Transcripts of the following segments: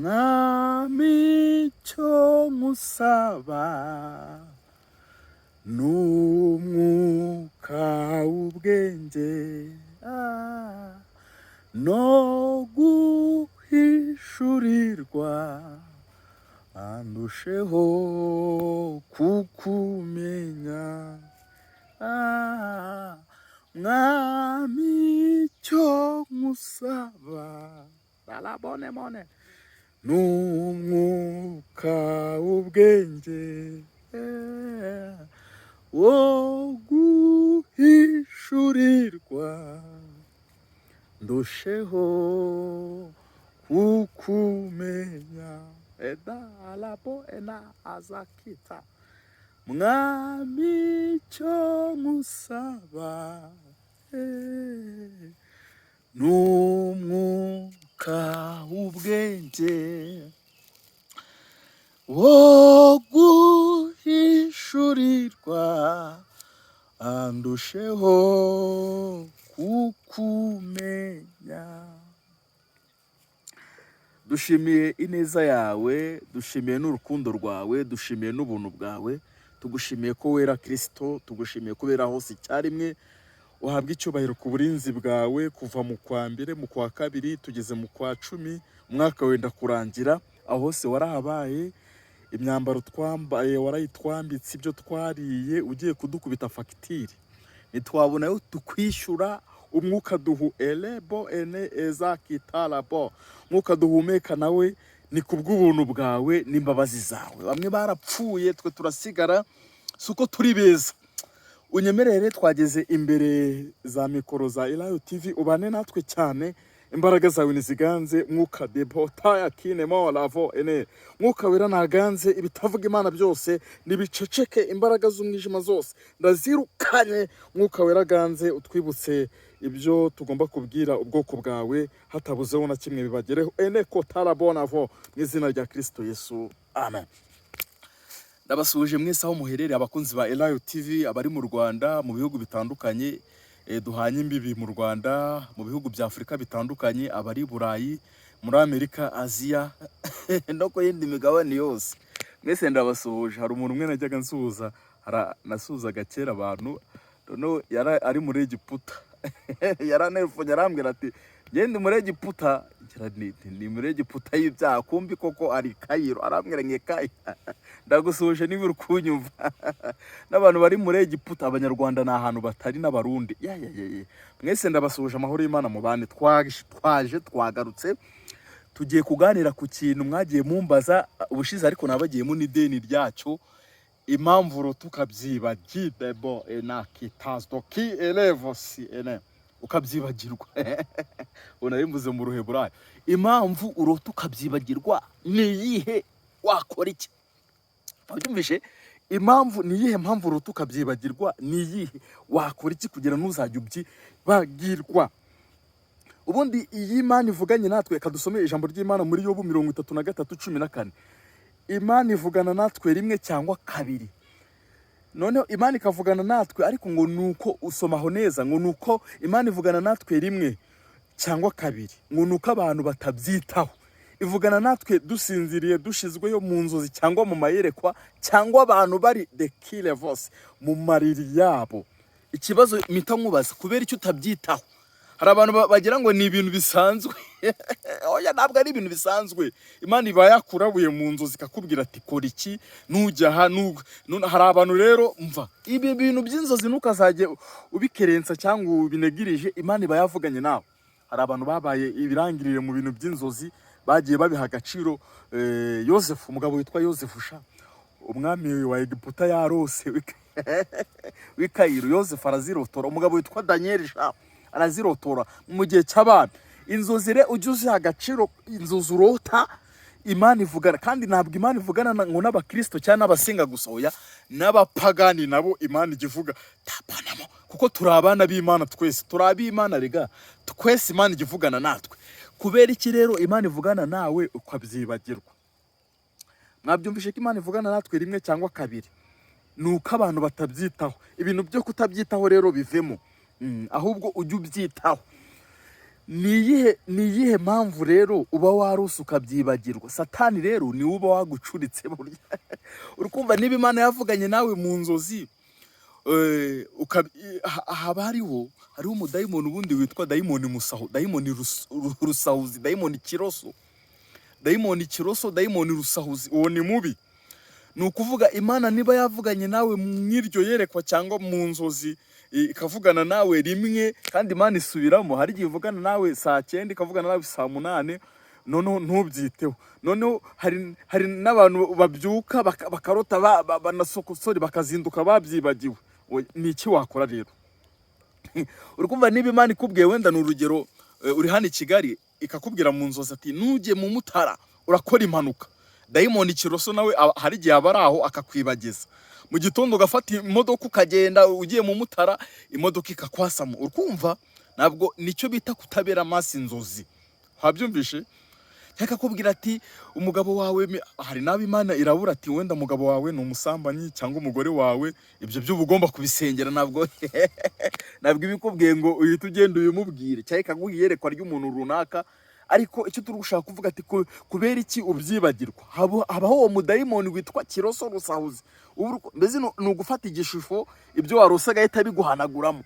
mwami cyo musaba n'umwuka w'ubwenge no guhishurirwa andusheho kukumenya mwami cyo musaba balabone mone n'umwuka w'ubwenge wo guhishurirwa ndusheho kukumenya eda alabo ena azakita mwami cyo musaba n'umwuka w'ubwenge wo guhishurirwa andusheho kukumenya. Dushimiye ineza yawe, dushimiye n'urukundo rwawe, dushimiye n'ubuntu bwawe, tugushimiye ko wera Kristo, tugushimiye ko wera hose icyarimwe. Uhabwa icyubahiro ku burinzi bwawe kuva mu kwa mbere, mu kwa kabiri, tugeze mu kwa 10, umwaka wenda kurangira. Aho hose warahabaye, imyambaro twambaye warayitwambitse, ibyo twariye ugiye kudukubita fagitire nitwabona yo tukwishyura. Umwuka duhu elebo ene ezakitalabo, mwuka duhumeka nawe ni kubw'ubuntu bwawe n'imbabazi zawe. Bamwe barapfuye, twe turasigara, suko turi beza. Unyemerere twageze imbere za mikoro za Elayo TV, ubane natwe cyane. Imbaraga zawe niziganze, mwuka debota yakine mo lavo ene, mwuka wera naganze, ibitavuga Imana byose nibiceceke, imbaraga z'umwijima zose ndazirukanye. Mwuka wera ganze, utwibutse ibyo tugomba kubwira ubwoko bwawe, hatabuzeho na kimwe bibagereho. Ene ko tarabonavo mu izina rya Kristo Yesu, amen. Ndabasuje mwese aho muherereye, abakunzi ba Elayo TV, abari mu Rwanda, mu bihugu bitandukanye duhanye imbibi, mu Rwanda, mu bihugu bya Afurika bitandukanye, abari Burayi, muri Amerika, Aziya no ku yindi migabane yose. Mwese ndabasuhuje. Hari umuntu umwe najyaga nsuhuza, nasuhuzaga kera abantu, no ari muri Egiputa yaranefonye arambwira ati ngende muri Egiputa, ni muri Egiputa y'ibyaha, kumbi koko ari Kayiro. Arambwira nke Kayiro ndagusuhuje niba uri kunyumva. N'abantu bari muri Egiputa, abanyarwanda ni ahantu batari n'abarundi. Mwese ndabasuhuje, amahoro y'Imana mu bane. Twagarutse tugiye kuganira ku kintu mwagiye mumbaza ubushize, ariko nabagiyemo n'ideni ryacu, impamvu Urota ukabyibagirwa ena kitazdo ki elevosi ene ukabyibagirwa. Unarimbuze mu Ruheburayo, impamvu Urota ukabyibagirwa ni iyihe, wakora iki? Babyumvishe, impamvu ni iyihe, mpamvu Urota ukabyibagirwa ni iyihe, wakora iki kugira ntuzajye ubyibagirwa? Ubundi iyi Imana ivuganye natwe, kadusomeye ijambo ry'Imana muri Yobu 33:14. Imana ivugana natwe rimwe cyangwa kabiri. Noneho Imana ikavugana natwe, ariko ngo nuko usomaho neza, ngo nuko Imana ivugana natwe rimwe cyangwa kabiri, ngo nuko abantu batabyitaho. Ivugana natwe dusinziriye, dushizweyo mu nzozi cyangwa mu mayerekwa, cyangwa abantu bari the killer voice mu mariri yabo. Ikibazo mpita nkubaza, kubera icyo utabyitaho? Hari abantu bagira ngo ni ibintu bisanzwe. Oya, ntabwo ari ibintu bisanzwe. Imana iba yakurabuye mu nzozi ikakubwira ati kora iki, nujya aha. Hari abantu rero mva ibi bintu by'inzozi ntukazajye ubikerensa cyangwa ubinegirije. Imana iba yavuganye nawe. Hari abantu babaye ibirangirire mu bintu by'inzozi, bagiye babiha agaciro. Yosefu, Mugabo witwa Yosefu, umwami wa Egiputa yarose w'Ikayiro. Yosefu arazirotora. Umugabo witwa Daniel arazirotora mu gihe cy'abana. Inzozi re ujye uziha agaciro, inzozi urota. Imana ivugana, kandi ntabwo Imana ivugana ngo n'abakristo cyangwa n'abasenga gusa, oya, n'abapagani nabo Imana igivuga tapanamo, kuko turi abana b'Imana twese, turi ab'Imana rega, twese Imana igivugana natwe. Kubera iki rero Imana ivugana nawe ukabyibagirwa? Mwabyumvishe ko Imana ivugana natwe rimwe cyangwa kabiri, nuko abantu batabyitaho. Ibintu byo kutabyitaho rero bivemo, ahubwo ujye ubyitaho. ni iyihe mpamvu rero uba warose ukabyibagirwa? Satani rero ni uba wagucuritse burya. Urukumva niba Imana yavuganye nawe mu nzozi, haba hariho umudayimoni ubundi witwa dayimoni musaho, dayimoni rusahuzi, dayimoni kiroso, dayimoni rusahuzi. Uwo ni mubi. Ni ukuvuga Imana niba yavuganye nawe mw'iryo yerekwa cyangwa mu nzozi, ikavugana nawe rimwe, kandi Imana isubiramo. Hari igihe ivugana nawe saa 9, ikavugana nawe saa 8, noneho ntubyiteho. Noneho hari n'abantu babyuka bakarota banasokosori bakazinduka babyibagiwe. Ni iki wakora rero? Urukumva niba Imana ikubwiye, wenda ni urugero, uri hano i Kigali, ikakubwira mu nzozi ati nujye mu Mutara urakora impanuka, dayimoni kiroso nawe hari igihe aba ari aho akakwibagiza. Mu gitondo ugafata imodoka ukagenda ugiye mu Mutara, imodoka ikakwasamo. Urukumva ntabwo nicyo bita kutabera amaso inzozi. Wabyumvishe? Yakakubwira ati umugabo wawe, hari nabi Imana irabura ati wenda umugabo wawe ni umusambanyi cyangwa umugore wawe, ibyo byo ugomba kubisengera. Ntabwo ibikubwiye ngo uhita ugenda uyumubwire, cyangwa ikaguha iyerekwa ry'umuntu runaka. Ariko icyo turi gushaka kuvuga ati kubera iki ubyibagirwa? Habaho uwo mudayimoni witwa kiroso rusahuzi. Mbese ni ugufata igishusho ibyo warose agahita biguhanaguramo.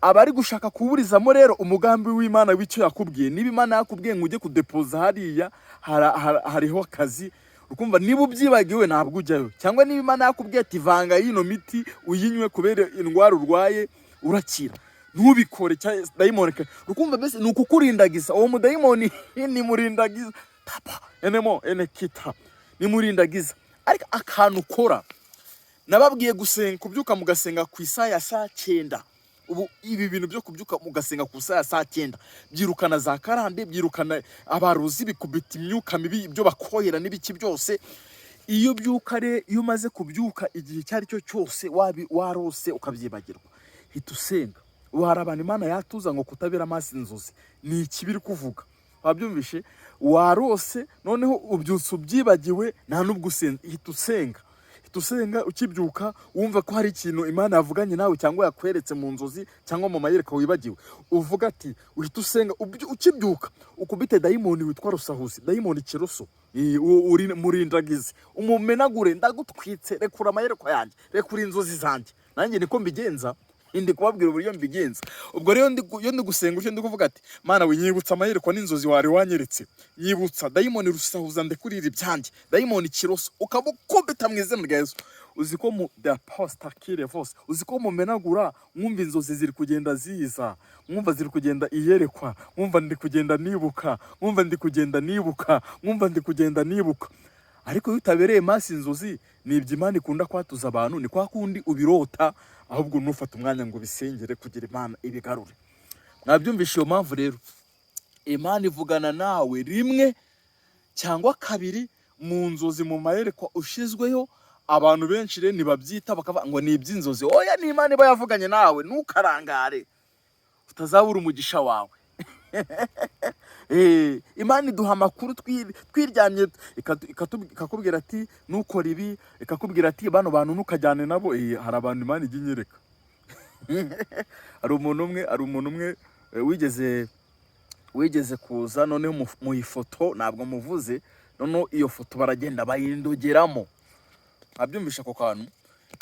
Abari gushaka kuburizamo rero umugambi w'Imana w'icyo yakubwiye. Niba Imana yakubwiye ngo ujye kudepoza hariya, hariho akazi. Ukumva niba ubyibagiwe ntabwo ujyayo. Cyangwa niba Imana yakubwiye ati vanga yino miti uyinywe kubera indwara urwaye urakira, ntubikore. Dayimoni ukumva mbese ni ukukurindagiza. Uwo mudayimoni ni murindagiza, papa kita ni murindagiza. Ariko akantu ukora, nababwiye gusenga, kubyuka mugasenga ku isaha ya saa 9. Ubu ibi bintu byo kubyuka mugasenga ku isaha ya saa 9 byirukana za karande, byirukana abaruzi, bikubita imyuka mibi, ibyo bakohera n'ibiki byose. Iyo umaze kubyuka igihe cyari cyo cyose warose ukabyibagirwa, hita usenga. Ubu hari abantu Imana yatuza ngo kutabera amaso inzozi. Ni ikibiri kuvuga. Wabyumvishe? Warose noneho ubyutse ubyibagiwe, nta nubwo usenga. Hita usenga ukibyuka, wumva ko hari ikintu Imana yavuganye nawe cyangwa yakweretse mu nzozi cyangwa mu mayereka wibagiwe. Uvuga ati uhita usenga ukibyuka, ukubite dayimoni witwa rusahuzi, dayimoni kiroso, uri murindagize, umumenagure. Ndagutwitse, rekura amayereka yanjye, rekura inzozi zanjye. Nanjye niko mbigenza. Ndi kubabwira uburyo mbigenza. Ubwo rero iyo ndi gusenga icyo ndi kuvuga ati Mana winyibutsa amayereko n'inzozi wari wanyeretse, nyibutsa dayimoni rusahuza ndekurira ibyanjye, dayimoni kiroso, ukabukubita mu izina rya Yesu. Uziko mu the apostle kire vose, uziko mumenagura, mwumva inzozi ziri kugenda ziza, mwumva ziri kugenda iyerekwa, mwumva ndi kugenda nibuka, mwumva ndi kugenda nibuka, mwumva ndi kugenda nibuka. Ariko iyo utabereye maso inzozi, ni ibyo Imana ikunda kwatuza abantu, ni kwa kundi ubirota, ahubwo nufata umwanya ngo bisengere kugira Imana ibigarure. Mwabyumvishe iyo mpamvu rero Imana ivugana nawe rimwe cyangwa kabiri mu nzozi, mu mayerekwa ushizweyo. Abantu benshi rero nibabyita bakavuga ngo ni iby'inzozi. Oya, ni Imana iba yavuganye nawe. Ntukarangare, utazabura umugisha wawe. Imana iduha amakuru twiryamye, ikakubwira ati nukora ibi, ikakubwira ati bano bantu ntukajyane nabo. Hari abantu Imana ijya inyereka. Hari umuntu umwe wigeze kuza, noneho mu ifoto, ntabwo muvuze, noneho iyo foto baragenda bayindogeramo. Abyumvisha ako kantu?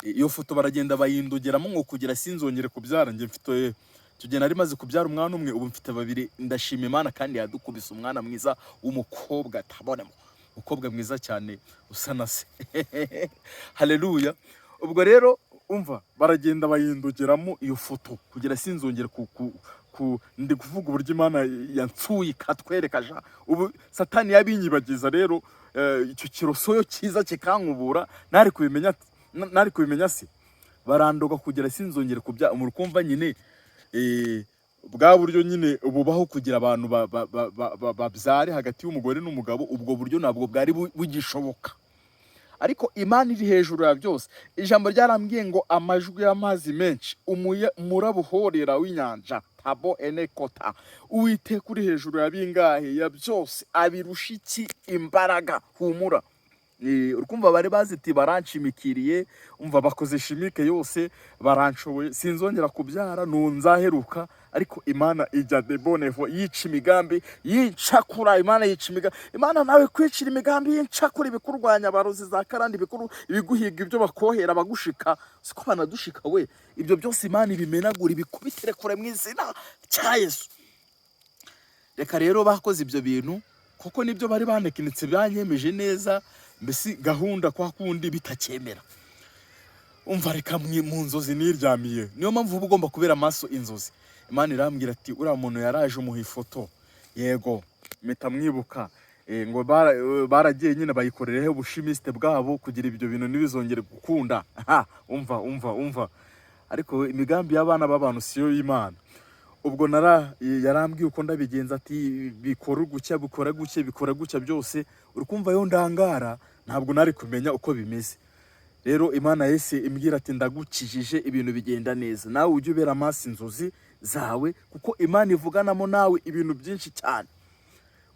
Iyo foto baragenda bayindogeramo ngo kugira sinzongere kubyara. Njye mfite tugenda ari maze kubyara umwana umwe, ubu mfite 2. Ndashima Imana kandi yadukubise umwana mwiza w'umukobwa, tabonemo umukobwa mwiza cyane usa na se. Haleluya. Ubwo rero umva baragenda bayindogeramo iyo foto kugira sinzongere ndi kuvuga uburyo Imana yansuye ikatwerekaja. Ubu Satani yabinyibagiza rero, icyo kirosoyo cyiza kikankubura, nari kubimenya se. Barandoga kugira sinzongere kubya umurukumva nyine. Bwa buryo nyine ububaho kugira abantu babyare hagati y'umugore n'umugabo, ubwo buryo nabwo bwari bugishoboka. Ariko Imana iri hejuru ya byose. Ijambo ryarambwiye ngo amajwi y'amazi menshi, umurabuhorera w'inyanja, tabo enekota, Uwiteka uri hejuru ya bingahe ya byose, abirusha iki imbaraga. Humura, urukumva bari baziti baranshimikiriye, umva bakoze chimique yose baranshoboye, sinzongera kubyara nunzaheruka, ariko Imana ijya de bonefo yica imigambi yincakura. Imana yica imigambi. Imana nawe kwicira imigambi yincakura ibikurwanya, abarozi za karandi bikuru ibiguhiga, ibyo bakohera bagushika, siko banadushika we. Ibyo byose Imana ibimenagura ibikubitere kure mu izina cya Yesu. Reka rero bakoze ibyo bintu kuko nibyo bari banekinitse, banyemeje neza, mbese gahunda kwa kundi bitacyemera. Umva reka mu nzozi niryamiye, niyo mpamvu uba ugomba kubera amaso inzozi. Imana irambwira ati uriya muntu yaraje umuha ifoto, yego mpita mwibuka, ngo baragiye nyine bayikorereho ubushimiste bwabo kugira ibyo bintu ntibizongere gukunda. Umva ariko imigambi y'abana b'abantu siyo y'Imana. Ubwo yarambwiye uko ndabigenza, ati bikora gutya byose. Urukumva yo ndangara, ntabwo nari kumenya uko bimeze. Rero Imana yese imbwira ati ndagukijije, ibintu bigenda neza. Nawe ujye ubera amaso inzozi zawe, kuko Imana ivuganamo nawe ibintu byinshi cyane.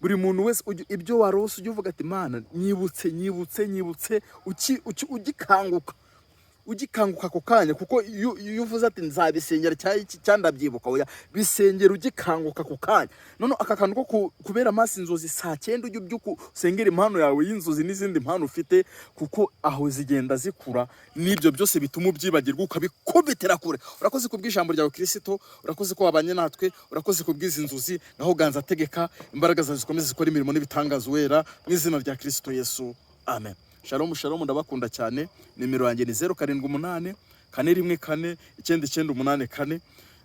Buri muntu wese ibyo warose ujye uvuga ati Imana nyibutse, ugikanguka ako kanya, kuko iyo uvuze ati nzabisengera cyandabyibuka, oya bisengera ugikanguka ako kanya. None aka kantu ko kubera amaso inzozi saa 9 ujye ubyuka usengera impano yawe y'inzozi n'izindi mpano ufite, kuko aho zigenda zikura, n'ibyo byose bituma ubyibagirwa ukabikubitira kure. Urakoze kubw'ijambo ryawe Kristo, urakoze ko wabanye natwe, urakoze kubw'izi inzozi, naho ganza tegeka imbaraga zawe zikomeze zikora imirimo n'ibitangaza wera, mu izina rya Kristo Yesu, amen. Shalom, ndabakunda cyane. Nimero yanjye ni 078 414 9984.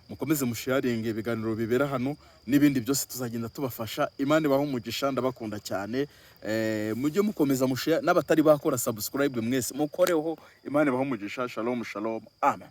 Mukomeze musharinge ibiganiro bibera hano n'ibindi byose tuzagenda tubafasha. Imana ibaho umugisha, ndabakunda cyane. Mujye mukomeza mushare, n'abatari bakora subscribe mwese mukoreho. Imana ibaho umugisha. Shalom, amen.